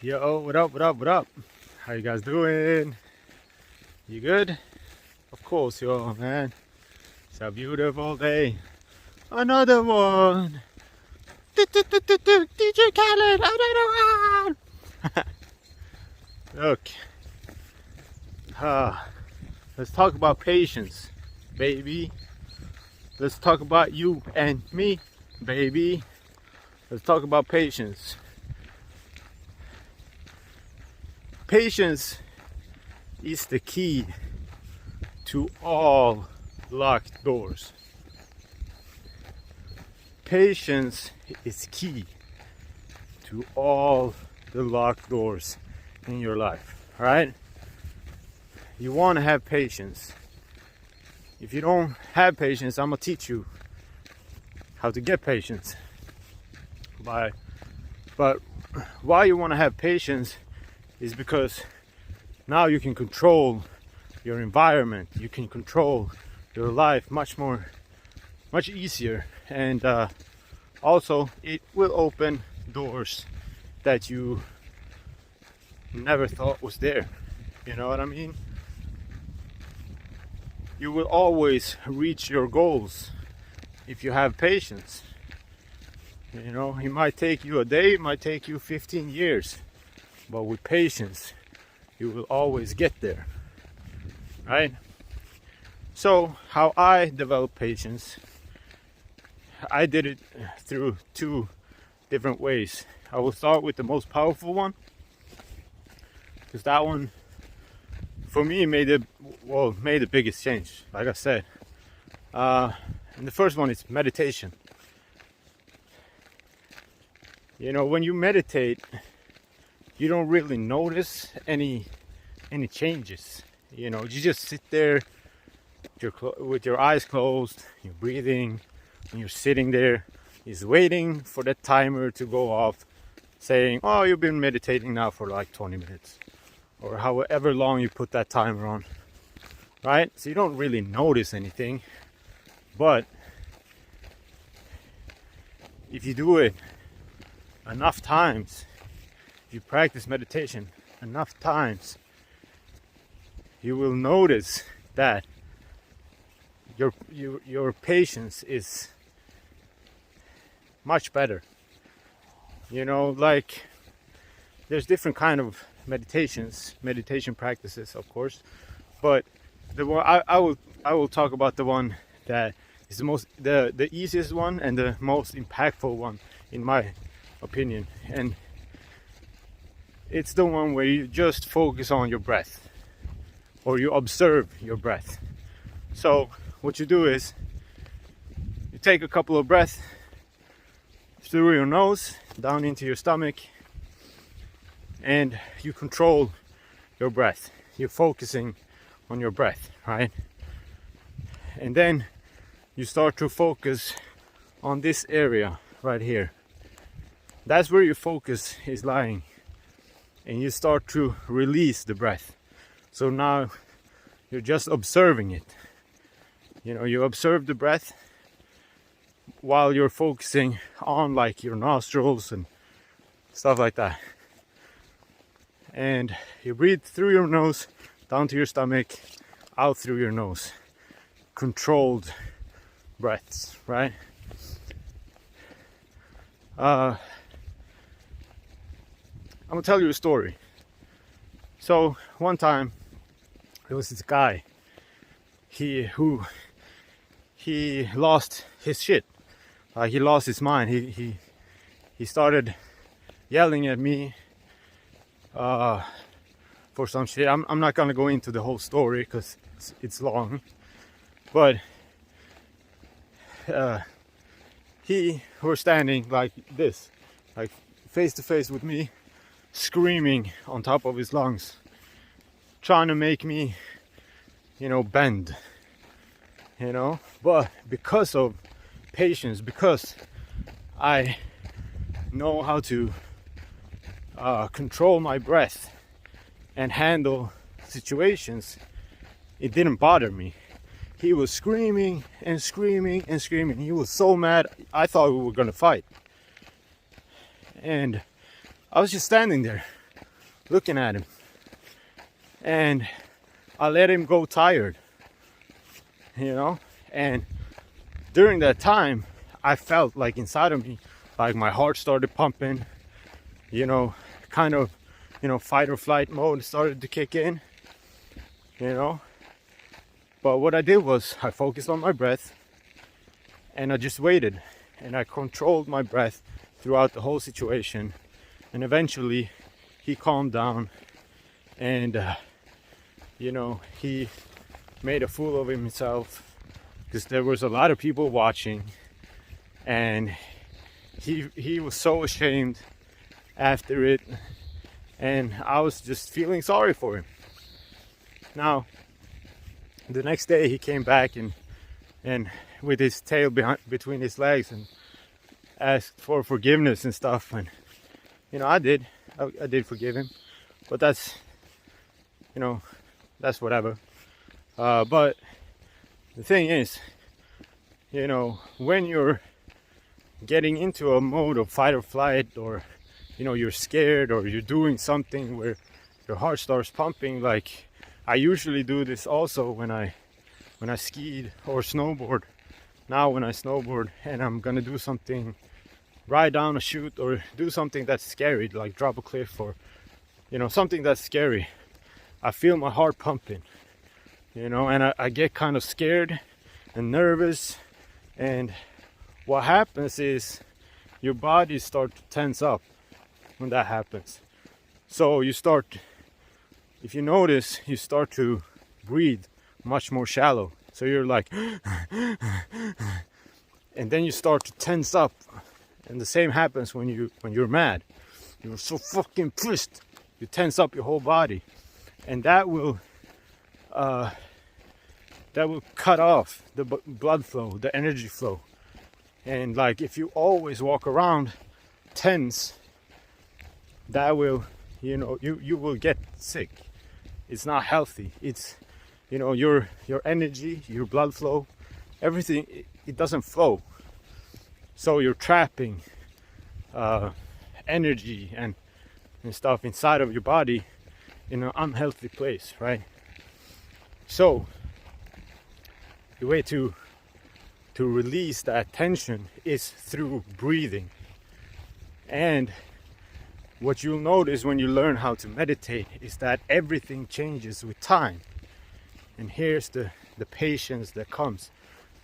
Yo, what up, what up, what up? How you guys doing? You good? Of course you are, man. It's a beautiful day. Another one. DJ Khaled, another one. Look. Let's talk about patience, baby. Let's talk about you and me, baby. Let's talk about patience. Patience is the key to all locked doors. Patience is key to all the locked doors in your life, right? You want to have patience. If you don't have patience, I'm gonna teach you how to get patience. But why you want to have patience is because now you can control your environment, you can control your life much easier, and also it will open doors that you never thought was there. You know what I mean? You will always reach your goals if you have patience. You know, it might take you a day, it might take you 15 years. But with patience, you will always get there, right? So, how I developed patience, I did it through two different ways. I will start with the most powerful one, because that one, for me, made the biggest change. Like I said, and the first one is meditation. You know, when you meditate, you don't really notice any changes. You know, you just sit there with your eyes closed, you're breathing, and you're sitting there, is waiting for that timer to go off, saying, oh, you've been meditating now for like 20 minutes, or however long you put that timer on, right? So you don't really notice anything. But if you do it enough times, if you practice meditation enough times, you will notice that your patience is much better. You know, like there's different kind of meditation practices, of course, but the one I will talk about the one that is the easiest one and the most impactful one in my opinion, and it's the one where you just focus on your breath, or you observe your breath. So what you do is you take a couple of breaths through your nose down into your stomach, and you control your breath. You're focusing on your breath, right? And then you start to focus on this area right here. That's where your focus is lying. And you start to release the breath. So now you're just observing it. You know, you observe the breath while you're focusing on like your nostrils and stuff like that. And you breathe through your nose, down to your stomach, out through your nose. Controlled breaths, right? I'm gonna tell you a story. So one time there was this guy, he lost his shit. He lost his mind. He started yelling at me for some shit. I'm not gonna go into the whole story because it's long, but he was standing like this, like face to face with me, screaming on top of his lungs, trying to make me, you know, bend, you know. But because of patience, because I know how to control my breath and handle situations, it didn't bother me. He was screaming and screaming and screaming. He was so mad, I thought we were gonna fight. And I was just standing there looking at him, and I let him go tired, you know. And during that time, I felt like inside of me, like my heart started pumping, you know, kind of, you know, fight or flight mode started to kick in, you know. But what I did was I focused on my breath, and I just waited, and I controlled my breath throughout the whole situation. And eventually he calmed down, and you know, he made a fool of himself because there was a lot of people watching, and he was so ashamed after it, and I was just feeling sorry for him. Now the next day he came back and with his tail between his legs and asked for forgiveness and stuff, and you know, I did forgive him, but that's, you know, that's whatever. But the thing is, you know, when you're getting into a mode of fight or flight, or you know, you're scared, or you're doing something where your heart starts pumping, like I usually do this also when I skied or snowboard. Now when I snowboard and I'm gonna do something, ride down a chute or do something that's scary, like drop a cliff, or you know, something that's scary, I feel my heart pumping, you know, and I get kind of scared and nervous, and what happens is your body starts to tense up when that happens. So you start, if you notice, you start to breathe much more shallow. So you're like and then you start to tense up, and the same happens when you're mad. You're so fucking pissed, you tense up your whole body, and that will cut off the blood flow, the energy flow. And like if you always walk around tense, that will, you know, you will get sick. It's not healthy. It's, you know, your energy, your blood flow, everything, it doesn't flow. So you're trapping energy and stuff inside of your body in an unhealthy place, right? So the way to release that tension is through breathing. And what you'll notice when you learn how to meditate is that everything changes with time. And here's the patience that comes.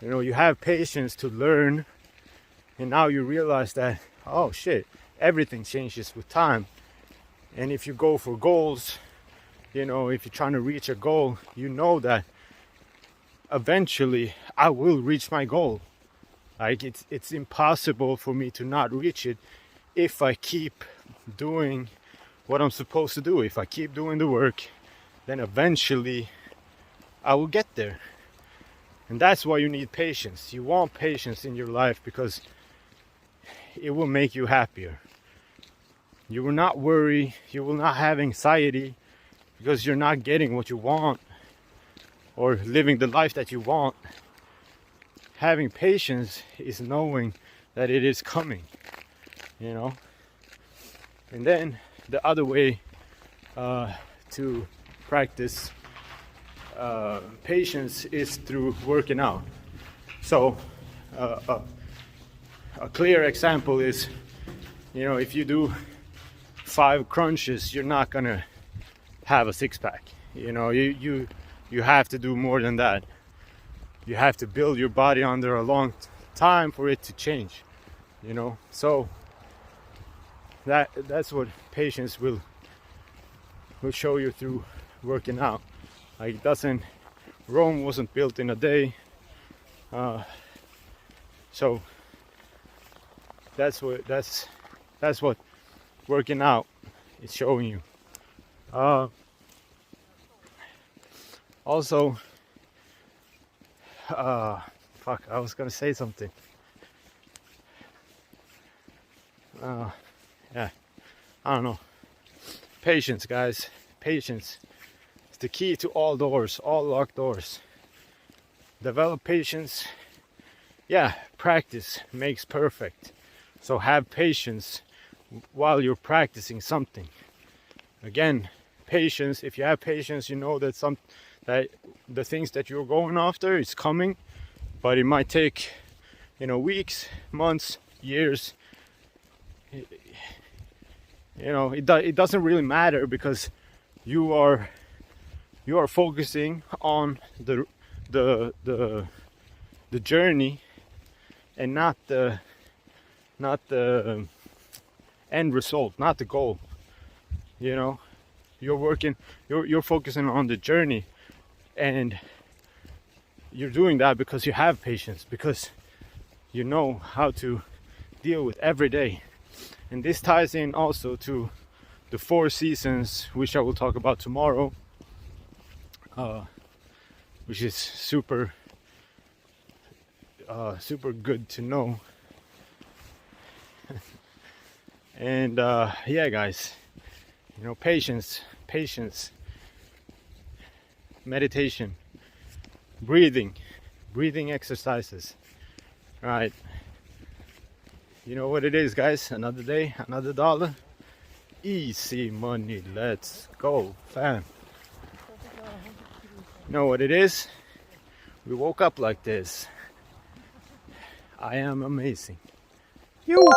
You know, you have patience to learn, and now you realize that, oh shit, everything changes with time. And if you go for goals, you know, if you're trying to reach a goal, you know that eventually I will reach my goal. Like it's impossible for me to not reach it if I keep doing what I'm supposed to do. If I keep doing the work, then eventually I will get there. And that's why you need patience. You want patience in your life because it will make you happier. You will not worry, you will not have anxiety because you're not getting what you want or living the life that you want. Having patience is knowing that it is coming, you know. And then the other way to practice patience is through working out. So a clear example is, you know, if you do 5 crunches, you're not gonna have a six-pack. You know, you have to do more than that. You have to build your body under a long time for it to change, you know. So that's what patience will show you through working out. Like, it doesn't, Rome wasn't built in a day. So that's what working out is showing you. Also, fuck, I was gonna say something. Yeah, I don't know. Patience, guys. Patience is the key to all doors, all locked doors. Develop patience. Yeah, practice makes perfect. So have patience while you're practicing something. again, patience. If you have patience, you know that the things that you're going after is coming, but it might take, weeks, months, years. It doesn't really matter, because you are focusing on the journey, and not the end result, not the goal. You're focusing on the journey, and you're doing that because you have patience, because you know how to deal with every day. And this ties in also to the 4 seasons, which I will talk about tomorrow, which is super good to know. And yeah, guys, patience, meditation, breathing exercises. All right, you know what it is, guys. Another day, another dollar, easy money. Let's go, fam. You know what it is? We woke up like this. I am amazing. You.